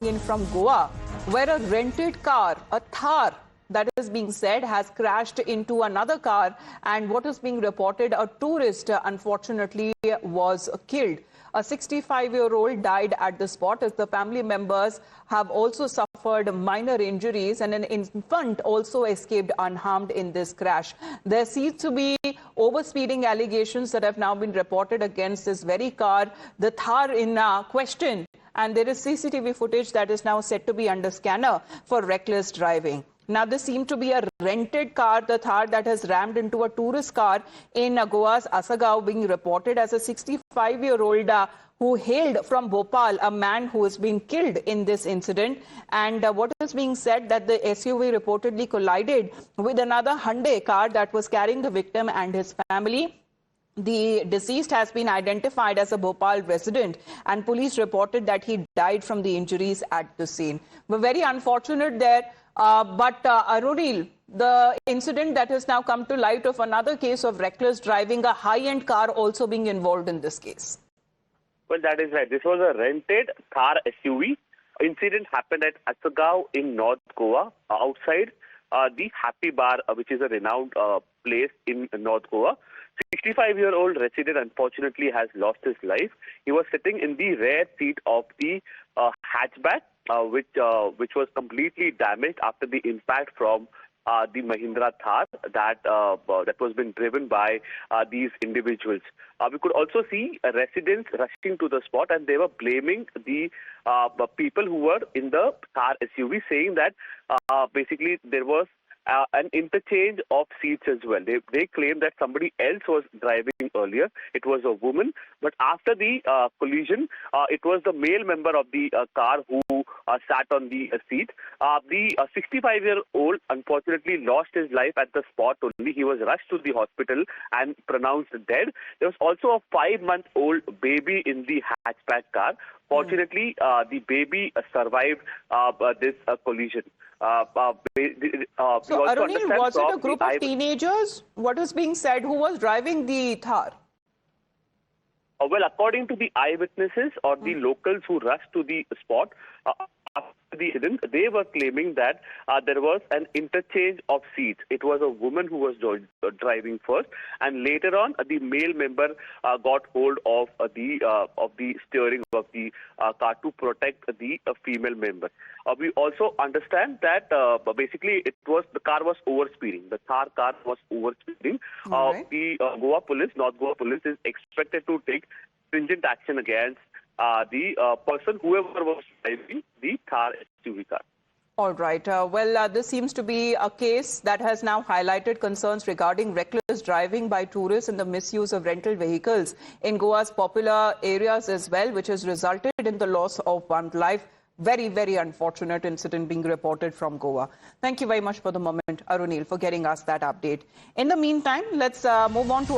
in from Goa, where a rented car, a Thar, that is being said, has crashed into another car, and what is being reported, a tourist, unfortunately, was killed. A 65-year-old died at the spot, as the family members have also suffered minor injuries, and an infant also escaped unharmed in this crash. There seems to be overspeeding allegations that have now been reported against this very car, the Thar in question. And there is CCTV footage that is now set to be under scanner for reckless driving. Now, this seemed to be a rented car, the Thar, that has rammed into a tourist car in Goa's Asagao, being reported as a 65-year-old who hailed from Bhopal, a man who has been killed in this incident. And what is being said that the SUV reportedly collided with another Hyundai car that was carrying the victim and his family. The deceased has been identified as a Bhopal resident, and police reported that he died from the injuries at the scene. We're very unfortunate there, but Arunil, the incident that has now come to light of another case of reckless driving, a high-end car also being involved in this case. Well, that is right. This was a rented Thar SUV. Incident happened at Asagao in North Goa, outside the Happy Bar, which is a renowned place in North Goa. 65-year-old resident unfortunately has lost his life. He was sitting in the rear seat of the hatchback, which was completely damaged after the impact from the Mahindra Thar that was been driven by these individuals. We could also see residents rushing to the spot, and they were blaming the people who were in the Thar SUV, saying that basically there was an interchange of seats as well. They claimed that somebody else was driving earlier. It was a woman, but after the collision, it was the male member of the car who sat on the seat. The 65-year-old unfortunately lost his life at the spot only. He was rushed to the hospital and pronounced dead. There was also a 5-month-old baby in the hatchback car. Fortunately, the baby survived this collision. So, Arunil, was it a group of teenagers? What is being said? Who was driving the Thar? Well, according to the eyewitnesses or the locals who rushed to the spot, after the incident, they were claiming that there was an interchange of seats. It was a woman who was driving first, and later on, the male member got hold of the steering of the car to protect the female member. We also understand that basically the car was overspeeding. The Thar car was overspeeding. Right. The Goa police, North Goa police, is expected to take stringent action against the person, whoever was driving the Thar SUV car. All right. This seems to be a case that has now highlighted concerns regarding reckless driving by tourists and the misuse of rental vehicles in Goa's popular areas as well, which has resulted in the loss of one life. Very, very unfortunate incident being reported from Goa. Thank you very much for the moment, Arunil, for getting us that update. In the meantime, let's move on to